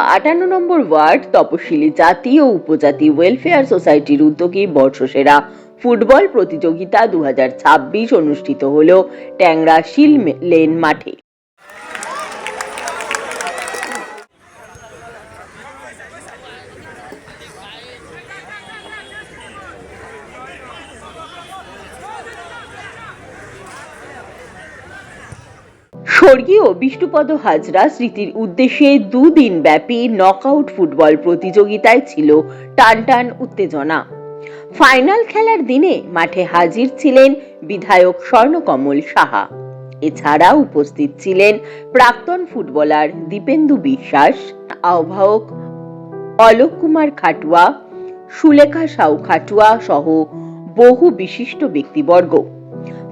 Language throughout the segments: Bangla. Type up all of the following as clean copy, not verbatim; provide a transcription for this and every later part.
58 নম্বর ওয়ার্ড তপশিলি জাতি ও উপজাতি ওয়েলফেয়ার সোসাইটির উদ্যোগে বর্ষসেরা ফুটবল প্রতিযোগিতা 2026 অনুষ্ঠিত হলো ট্যাংরা শিল লেন মাঠে। স্বর্গীয় বিষ্ণুপদ হাজরা স্মৃতির উদ্দেশ্যে দুদিন ব্যাপী নকআউট ফুটবল প্রতিযোগিতায় ছিল টানটান উত্তেজনা। ফাইনাল খেলার দিনে মাঠে হাজির ছিলেন বিধায়ক স্বর্ণকমল সাহা। এছাড়া উপস্থিত ছিলেন প্রাক্তন ফুটবলার দীপেন্দু বিশ্বাস, আহ্বায়ক অলোক কুমার খাটুয়া, সুলেখা সাউ খাটুয়া সহ বহু বিশিষ্ট ব্যক্তিবর্গ।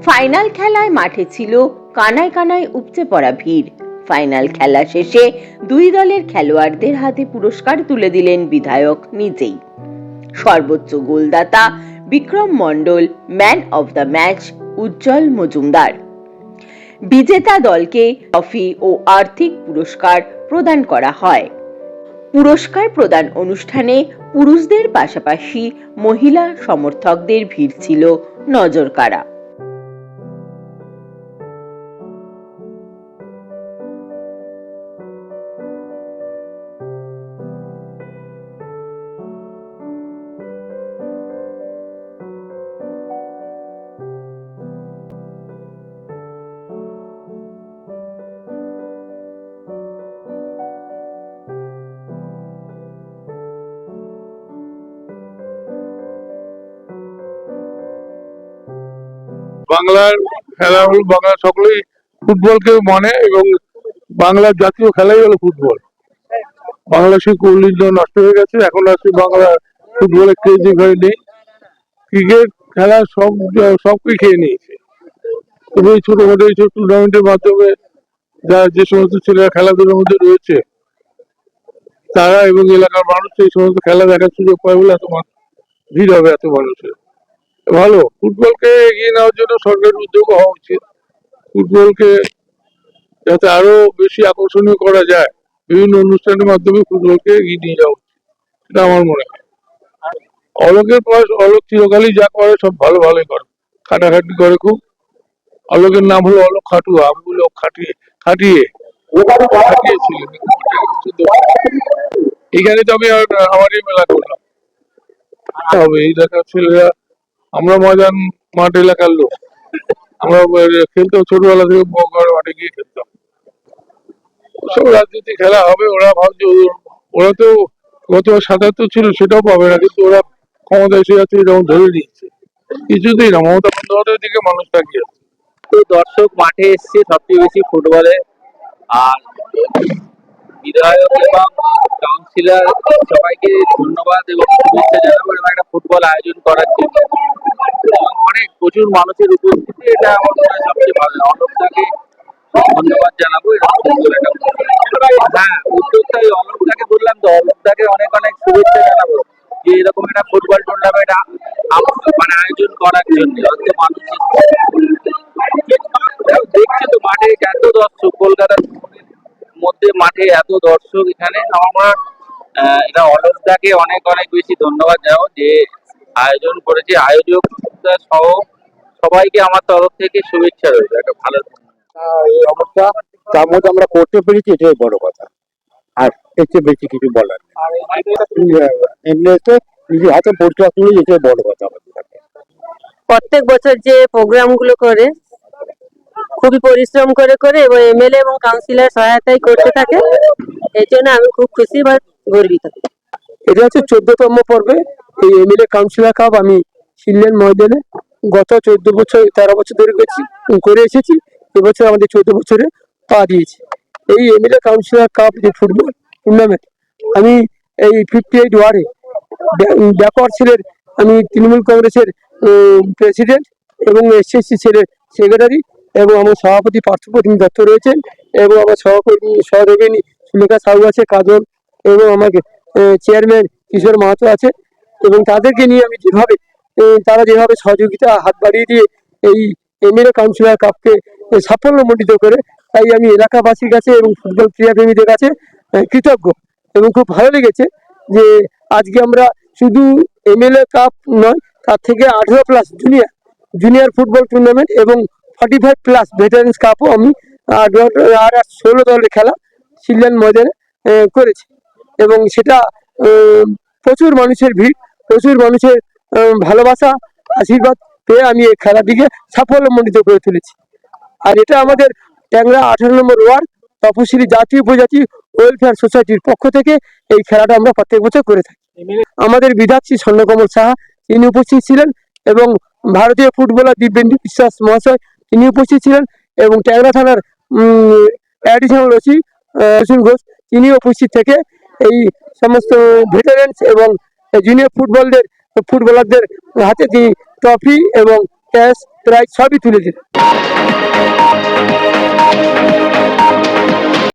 ফাইনাল খেলায় মাঠে ছিল কানায় কানায় উপচে পড়া ভিড়। ফাইনাল খেলা শেষে দুই দলের খেলোয়াড়দের হাতে পুরস্কার তুলে দিলেন বিধায়ক নিজেই। সর্বোচ্চ গোলদাতা বিক্রম মণ্ডল, ম্যান অফ দ্য ম্যাচ উজ্জ্বল মজুমদার। বিজেতা দলকে ট্রফি ও আর্থিক পুরস্কার প্রদান করা হয়। পুরস্কার প্রদান অনুষ্ঠানে পুরুষদের পাশাপাশি মহিলা সমর্থকদের ভিড় ছিল নজরকাড়া। বাংলার খেলা হল, বাংলা সকলেই ফুটবলকে মানে, এবং বাংলার জাতীয় খেলাই হলো ফুটবল। বাংলা সেই কৌলিন্য নষ্ট হয়ে গেছে, এখন আসলে বাংলা ফুটবলের ক্রেজি হয়ে নেই। ক্রিকেট খেলা সবকে খেয়ে নিয়েছে। তবে এই ছোটখাটো এইসব টুর্নামেন্টের মাধ্যমে যে সমস্ত ছেলেরা খেলাধুলার মধ্যে রয়েছে তারা এবং এলাকার মানুষ এই সমস্ত খেলা দেখার সুযোগ পায় বলে এত ভিড় হবে এত মানুষের। ভালো, ফুটবলকে এগিয়ে নেওয়ার জন্য সরকারের উদ্যোগ হওয়া উচিত। ফুটবলকে যাতে আরো বেশি আকর্ষণীয় করা যায়, বিভিন্ন অনুষ্ঠানের মাধ্যমে ফুটবলকে এগিয়ে নিয়ে যাওয়া উচিত, এটা আমার মনে হয়। অলোকের বয়স, অলোক চিরকালই যা করে সব ভালোই করে, খাটাখাটি করে খুব। অলোকের নাম হলো অলোক খাটুয়া, আমি বলি খাটিয়েছিলেন। এখানে তো আমি আমারই মেলা করলাম হবে এই এলাকার ছেলেরা, আমরা ময়দান মাঠ এলাকার লোক, আমরা খেলতাম ছোটবেলা থেকে মাঠে গিয়ে খেলতাম। সব রাজনীতি খেলা হবে, ওরা ভাবছে ওরা তো গত 77 ছিল সেটাও পাবে না, কিন্তু ওরা ক্ষমতা এসে যাচ্ছে যেমন ধরে নিচ্ছে। কিছুতেই না, মমতা বন্দ্যোপাধ্যায়ের দিকে মানুষ তাকিয়ে আছে। তো দর্শক মাঠে এসছে সবচেয়ে বেশি ফুটবলে, আর বিধায়ক এবং কাউন্সিলর সবাইকে ধন্যবাদ এবং শুভেচ্ছা জানাবো এবং একটা ফুটবল আয়োজন করার জন্য এবং প্রচুর মানুষের উপস্থিতি, এটা আমার মনে হয় সবচেয়ে ভালো। অলোকদাকে ধন্যবাদ জানাবো, এটা সুন্দর একটা হ্যাঁ উদ্যোক্তা। অলোকদাকে বললাম তো, অলোকদাকে অনেক শুভেচ্ছা জানাবো যে এরকম একটা ফুটবল টুর্নামেন্ট আয়োজন করার জন্য। হয়তো মানুষ দেখছে তো মাঠে এত দর্শক, কলকাতার মধ্যে মাঠে এত দর্শক, এখানে আমার এটা অলোকদাকে অনেক বেশি ধন্যবাদ জানাবো যে আয়োজন করেছে, আয়োজক সহ সবাইকে আমার তরফ থেকে শুভেচ্ছা রয়েছে। একটা ভালো এই অবস্থা তার মধ্যে আমরা করতে পেরেছি, এটাই বড় কথা। আর এর চেয়ে বেশি কিছু বলার এমনিতে নিজের হাতে পরিষ্কার তুলে, এটাই বড় কথা আমাদের কাছে। প্রত্যেক বছর যে প্রোগ্রাম গুলো করে খুবই পরিশ্রম করে এবং এমএলএ এবং কাউন্সিলর সহায়তাই করতে থাকে, এই জন্য আমি খুব খুশি বা গর্বিত। এটা হচ্ছে 14তম পর্বে এই এমএলএ কাউন্সিলর কাপ আমি শিললেন ময়দানে গত 13 বছর ধরে করে এসেছি। এবছর আমাদের 14 বছরে পা দিয়েছি। এই এমএলএ কাউন্সিলর কাপ যে ফুটবল টুর্নামেন্ট, আমি এই 58 ওয়ার্ডে ব্যাকওয়ার্ড সেলের আমি তৃণমূল কংগ্রেসের প্রেসিডেন্ট এবং এসএসসি সেলের সেক্রেটারি, এবং আমার সভাপতি পার্থপ্রতিম দত্ত রয়েছেন, এবং আমার সহযোগিনী সুলেখা সাহু আছে, কাজল, এবং আমার চেয়ারম্যান কিশোর মাহাতো আছে। এবং তাদেরকে নিয়ে আমি তারা যেভাবে সহযোগিতা হাত বাড়িয়ে দিয়ে এই এমএলএ কাউন্সিলর কাপকে সাফল্যমণ্ডিত করে, তাই আমি এলাকাবাসীর কাছে এবং ফুটবল ক্রীড়াপ্রেমীদের কাছে কৃতজ্ঞ এবং খুব ভালো লেগেছে যে আজকে আমরা শুধু এমএলএ কাপ নয়, তার থেকে 18+ জুনিয়র ফুটবল টুর্নামেন্ট এবং 45+ ভেটারেন্স কাপও আমি আর 16 দলের খেলা শিলডান ময়দানে করেছি। এবং সেটা প্রচুর মানুষের ভিড়, প্রচুর মানুষের ভালোবাসা, আশীর্বাদ পেয়ে আমি এই খেলাটিকে সাফল্যমণ্ডিত করে তুলেছি। আর এটা আমাদের ট্যাংরা 18 নম্বর ওয়ার্ড তপশিলি জাতি উপজাতি ওয়েলফেয়ার সোসাইটির পক্ষ থেকে এই খেলাটা আমরা প্রত্যেক বছর করে থাকি। আমাদের বিধায়ক শ্রী স্বর্ণকমল সাহা তিনি উপস্থিত ছিলেন, এবং ভারতীয় ফুটবলার দিব্যেন্দু বিশ্বাস মহাশয় তিনি উপস্থিত ছিলেন, এবং ট্যাংরা থানার অ্যাডিশনাল ওসি অসীম ঘোষ তিনি উপস্থিত থেকে এই সমস্ত ভেটারেন্স এবং জুনিয়র ফুটবলারদের হাতে তিনি ট্রফি এবং ক্যাশ প্রাইজ সবই তুলে দিলেন।